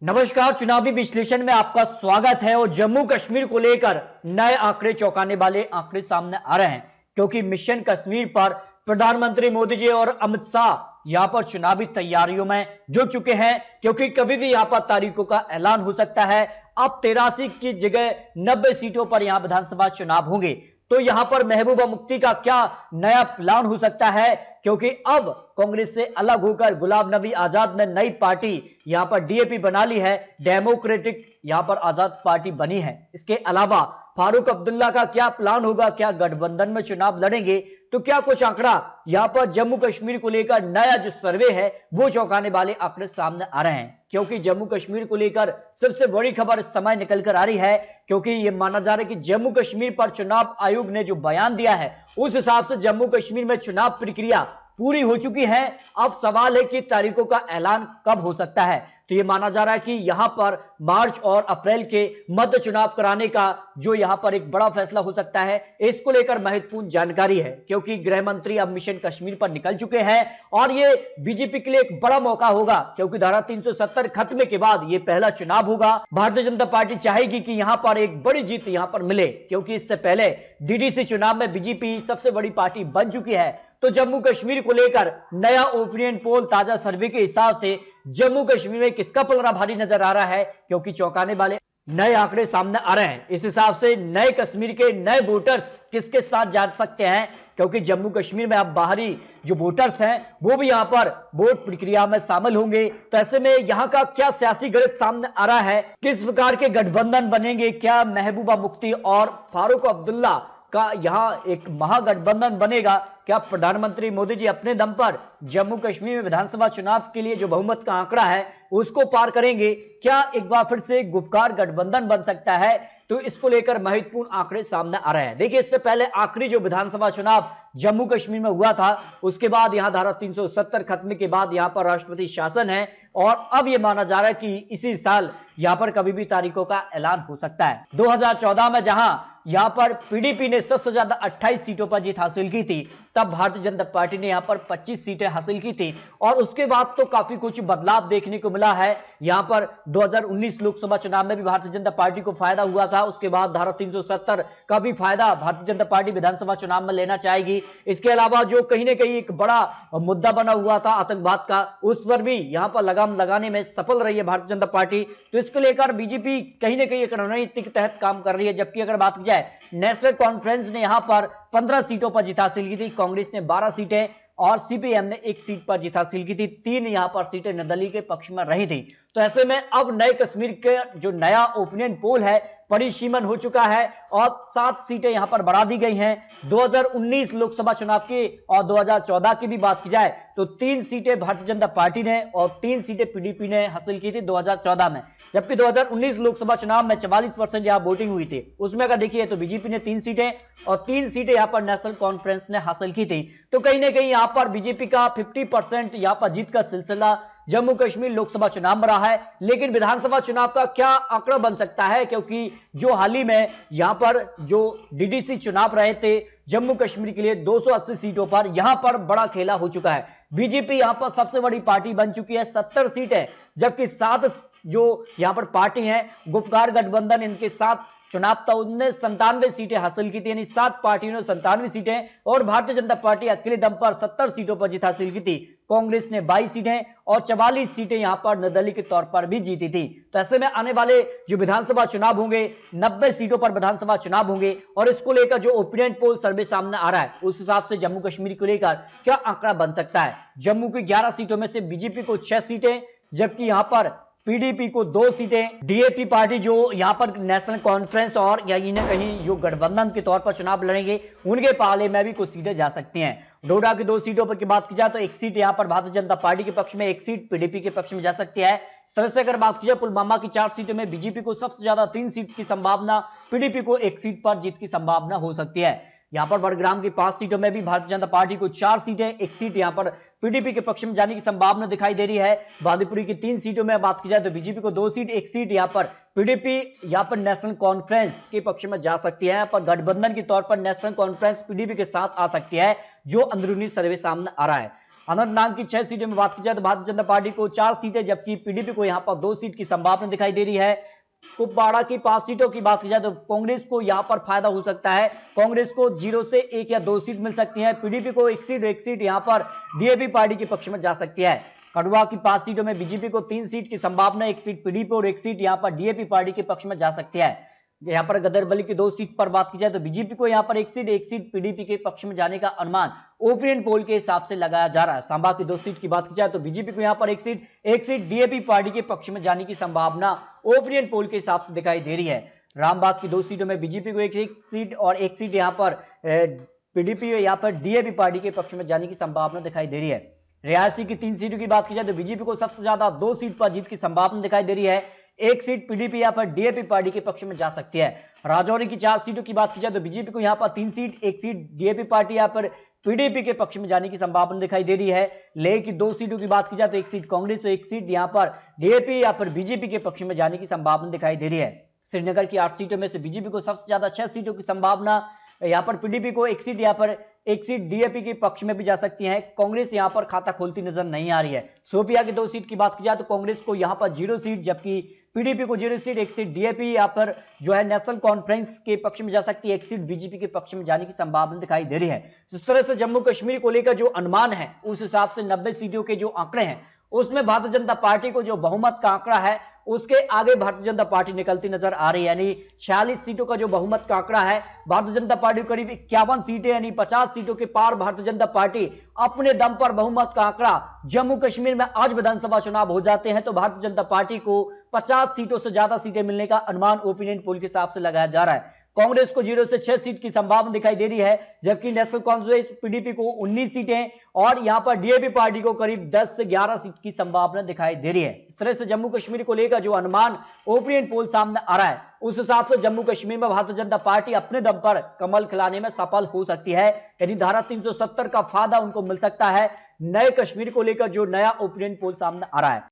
नमस्कार। चुनावी विश्लेषण में आपका स्वागत है। और जम्मू कश्मीर को लेकर नए आंकड़े, चौंकाने वाले आंकड़े सामने आ रहे हैं, क्योंकि मिशन कश्मीर पर प्रधानमंत्री मोदी जी और अमित शाह यहां पर चुनावी तैयारियों में जुट चुके हैं, क्योंकि कभी भी यहां पर तारीखों का ऐलान हो सकता है। अब 83 की जगह 90 सीटों पर यहां विधानसभा चुनाव होंगे। तो यहां पर महबूबा मुफ्ती का क्या नया प्लान हो सकता है, क्योंकि अब कांग्रेस से अलग होकर गुलाम नबी आजाद ने नई पार्टी यहां पर डीएपी बना ली है, डेमोक्रेटिक यहां पर आजाद पार्टी बनी है। इसके अलावा फारूक अब्दुल्ला का क्या प्लान होगा, क्या गठबंधन में चुनाव लड़ेंगे, तो क्या कुछ आंकड़ा यहां पर जम्मू कश्मीर को लेकर नया जो सर्वे है वो चौंकाने वाले आंकड़े सामने आ रहे हैं। क्योंकि जम्मू कश्मीर को लेकर सबसे बड़ी खबर इस समय निकल कर आ रही है, क्योंकि यह माना जा रहा है कि जम्मू कश्मीर पर चुनाव आयोग ने जो बयान दिया है उस हिसाब से जम्मू कश्मीर में चुनाव प्रक्रिया पूरी हो चुकी है। अब सवाल है कि तारीखों का ऐलान कब हो सकता है। तो यह माना जा रहा है कि यहां पर मार्च और अप्रैल के मध्य चुनाव कराने का जो यहां पर एक बड़ा फैसला हो सकता है। इसको लेकर महत्वपूर्ण जानकारी है, क्योंकि गृह मंत्री अब मिशन कश्मीर पर निकल चुके हैं और यह बीजेपी के लिए एक बड़ा मौका होगा, क्योंकि धारा 370 खत्म के बाद यह पहला चुनाव होगा। भारतीय जनता पार्टी चाहेगी कि यहां पर एक बड़ी जीत यहां पर मिले, क्योंकि इससे पहले डीडीसी चुनाव में बीजेपी सबसे बड़ी पार्टी बन चुकी है। तो जम्मू कश्मीर को लेकर नया ओपिनियन पोल, ताजा सर्वे के हिसाब से जम्मू कश्मीर में किसका पलड़ा भारी नजर आ रहा है, क्योंकि चौंकाने वाले नए आंकड़े सामने आ रहे हैं। इस हिसाब से नए कश्मीर के नए वोटर्स किसके साथ जा सकते हैं, क्योंकि जम्मू कश्मीर में अब बाहरी जो वोटर्स हैं वो भी यहां पर वोट प्रक्रिया में शामिल होंगे। तो ऐसे में यहां का क्या सियासी गणित सामने आ रहा है, किस प्रकार के गठबंधन बनेंगे, क्या महबूबा मुफ्ती और फारूक अब्दुल्ला का यहां एक महागठबंधन बनेगा, क्या प्रधानमंत्री मोदी जी अपने दम पर जम्मू कश्मीर में विधानसभा चुनाव के लिए जो बहुमत का आंकड़ा है उसको पार करेंगे, क्या एक बार फिर से गुफकार गठबंधन बन सकता है। तो इसको लेकर महत्वपूर्ण आंकड़े सामने आ रहे हैं। देखिए, इससे पहले आखिरी जो विधानसभा चुनाव जम्मू कश्मीर में हुआ था, उसके बाद यहां धारा 370 खत्म के बाद यहां पर राष्ट्रपति शासन है और अब यह माना जा रहा है कि इसी साल यहां पर कभी भी तारीखों का ऐलान हो सकता है। 2014 में जहां यहां पर पीडीपी ने सबसे ज्यादा 28 सीटों पर जीत हासिल की थी, तब भारतीय जनता पार्टी ने यहां पर 25 सीटें हासिल की थी। और उसके बाद तो काफी कुछ बदलाव देखने को मिला है। यहां पर 2019 लोकसभा चुनाव में भी भारतीय जनता पार्टी को फायदा हुआ था। उसके बाद धारा 370 का भी फायदा भारतीय जनता पार्टी विधानसभा चुनाव में लेना चाहेगी। इसके अलावा जो कहीं ना कहीं एक बड़ा मुद्दा बना हुआ था आतंकवाद का, उस पर भी यहां पर लगाम लगाने में सफल रही है भारतीय जनता पार्टी। तो इसको लेकर बीजेपी कहीं ना कहीं एक रणनीति के तहत काम कर रही है। जबकि अगर बात की जाए, नेशनल कॉन्फ्रेंस ने यहां पर 15 सीटों पर जीत हासिल की थी, कांग्रेस ने 12 सीटें और सीपीएम ने 1 सीट पर जीत हासिल की थी। 3 यहां पर सीटें निर्दलीय के पक्ष में रही थी। तो ऐसे में अब नए कश्मीर के जो नया ओपिनियन पोल है परिसीमन हो चुका है और 7 सीटें यहां पर बढ़ा दी गई हैं। 2019 लोकसभा चुनाव की और 2014 की भी बात की जाए तो 3 सीटें भारतीय जनता पार्टी ने और 3 सीटें पीडीपी ने हासिल की थी 2014 में। जबकि 2019 लोकसभा चुनाव में 44% यहां वोटिंग हुई थी, उसमें अगर देखिए तो बीजेपी ने 3 सीटें और 3 सीटें यहां पर नेशनल कॉन्फ्रेंस ने हासिल की थी। तो कहीं ना कहीं यहां पर बीजेपी का 50% यहां पर जीत का सिलसिला जम्मू कश्मीर लोकसभा चुनाव में रहा है। लेकिन विधानसभा चुनाव का क्या आंकड़ा बन सकता है, क्योंकि जो हाल ही में यहां पर जो डीडीसी चुनाव रहे थे जम्मू कश्मीर के लिए 280 सीटों पर, यहां पर बड़ा खेला हो चुका है। बीजेपी यहां पर सबसे बड़ी पार्टी बन चुकी है, 70 सीटें, जबकि 7 जो यहां पर पार्टी है गुफकार गठबंधन, इनके साथ चुनाव था, उनने 97 सीटें हासिल की थी, यानी 7 पार्टियों ने 97 सीटें और भारतीय जनता पार्टी अकेले दम पर 70 सीटों पर जीत हासिल की थी। कांग्रेस ने 22 सीटें और 44 सीटें यहां पर निर्दलीय के तौर पर भी जीती थी। तो ऐसे में आने वाले जो विधानसभा चुनाव होंगे 90 सीटों पर विधानसभा चुनाव होंगे और इसको लेकर जो ओपिनियन पोल सर्वे सामने आ रहा है उस हिसाब से जम्मू कश्मीर को लेकर क्या आंकड़ा बन सकता है। जम्मू की 11 सीटों में से बीजेपी को 6 सीटें, जबकि यहां पर पीडीपी को 2 सीटें, डीएपी पार्टी जो यहां पर नेशनल कॉन्फ्रेंस और या इन्हें कहीं जो गठबंधन के तौर पर चुनाव लड़ेंगे उनके पाले में भी कुछ सीटें जा सकती हैं। डोडा की 2 सीटों पर की बात की जाए तो 1 सीट यहां पर भारतीय जनता पार्टी के पक्ष में, 1 सीट पीडीपी के पक्ष में जा सकती है। तरह से अगर बात की जाए पुलवामा की 4 सीटों में बीजेपी को सबसे ज्यादा 3 सीट की संभावना, पीडीपी को 1 सीट पर जीत की संभावना हो सकती है। यहां पर बड़ग्राम की 5 सीटों में भी भारतीय जनता पार्टी को 4 सीटें, 1 सीट यहां पर पीडीपी के पक्ष में जाने की संभावना दिखाई दे रही है। बादीपुरी की 3 सीटों में बात की जाए तो बीजेपी को 2 सीट, 1 सीट यहां पर पीडीपी यहां पर नेशनल कॉन्फ्रेंस के पक्ष में जा सकती है। पर गठबंधन के तौर पर नेशनल कॉन्फ्रेंस पीडीपी के साथ आ सकती है, जो अंदरूनी सर्वे सामने आ रहा है। अनंतनाग की 6 सीटों में बात की जाए तो भारतीय जनता पार्टी को 4 सीटें, जबकि पीडीपी को यहां पर 2 सीट की संभावना दिखाई दे रही है। कुपवाड़ा की 5 सीटों की बात की जाए तो कांग्रेस को यहां पर फायदा हो सकता है। कांग्रेस को 0 से 1 या 2 सीट मिल सकती है। पीडीपी को 1 सीट यहां पर डीएपी पार्टी के पक्ष में जा सकती है। कठुआ की 5 सीटों में बीजेपी को 3 सीट की संभावना, 1 सीट पीडीपी और 1 सीट यहां पर डीएपी पार्टी के पक्ष में जा सकती है। यहां पर गदरबली की 2 सीट पर बात की जाए तो बीजेपी को यहां पर 1 सीट पीडीपी के पक्ष में जाने का अनुमान ओपिनियन पोल के हिसाब से लगाया जा रहा है। सांबा की 2 सीट की बात की जाए तो बीजेपी को यहां पर 1 सीट डीएपी पार्टी के पक्ष में जाने की संभावना ओपिनियन पोल के हिसाब से दिखाई दे रही है। रामबाग की 2 सीटों में बीजेपी को 1 सीट और 1 सीट यहां पर पीडीपी यहां पर डीएपी पार्टी के पक्ष में जाने की संभावना दिखाई दे रही है। रियासी की 3 सीटों की बात की जाए तो बीजेपी को सबसे ज्यादा 2 सीट पर जीत की संभावना दिखाई दे रही है। 1 सीट पीडीपी यहां पर डीएपी पार्टी के पक्ष में जा सकती है। राजौरी की 4 सीटों की बात की जाए तो बीजेपी को यहां पर 3 सीट, 1 सीट डीएपी पार्टी यहां पर पीडीपी के पक्ष में जाने की संभावना दिखाई दे रही है। लेह की 2 सीटों की बात की जाए तो 1 सीट कांग्रेस और 1 सीट यहां पर डीएपी या पर बीजेपी के पक्ष में जाने की संभावना दिखाई दे रही है। श्रीनगर की 8 सीटों में से बीजेपी को सबसे ज्यादा 6 सीटों की संभावना, यहां पर पीडीपी को 1 सीट, यहां पर 1 सीट डीएपी के पक्ष में भी जा सकती है। कांग्रेस यहां पर खाता खोलती नजर नहीं आ रही है। शोपिया की 2 सीट की बात की जाए तो कांग्रेस को यहां पर 0 सीट, जबकि पीडीपी को 0 सीट, 1 सीट डीएपी यहां पर जो है नेशनल कॉन्फ्रेंस के पक्ष में जा सकती है। 1 सीट बीजेपी के पक्ष में जाने की संभावना दिखाई दे रही है। इस तरह से जम्मू कश्मीर को लेकर जो अनुमान है उस हिसाब से 90 सीटों के जो आंकड़े हैं उसमें भारतीय जनता पार्टी को जो बहुमत का आंकड़ा है उसके आगे भारतीय जनता पार्टी निकलती नजर आ रही है। यानी 46 सीटों का जो बहुमत का आंकड़ा है, भारतीय जनता पार्टी को करीब 51 सीटें यानी 50 सीटों के पार भारतीय जनता पार्टी अपने दम पर बहुमत का आंकड़ा जम्मू कश्मीर में आज विधानसभा चुनाव हो जाते हैं तो भारतीय जनता पार्टी को 50 सीटों से ज्यादा सीटें मिलने का अनुमान ओपिनियन पोल के हिसाब से लगाया जा रहा है। कांग्रेस को 0 से 6 सीट की संभावना दिखाई दे रही है, जबकि नेशनल कांफ्रेंस पीडीपी को 19 सीटें और यहां पर डीएपी पार्टी को करीब 10 से 11 सीट की संभावना दिखाई दे रही है। इस तरह से जम्मू कश्मीर को लेकर जो अनुमान ओपिनियन पोल सामने आ रहा है उस हिसाब से जम्मू कश्मीर में भारतीय जनता पार्टी अपने दम पर कमल खिलाने में सफल हो सकती है। यानी धारा 370 का फायदा उनको मिल सकता है। नए कश्मीर को लेकर जो नया ओपिनियन पोल सामने आ रहा है।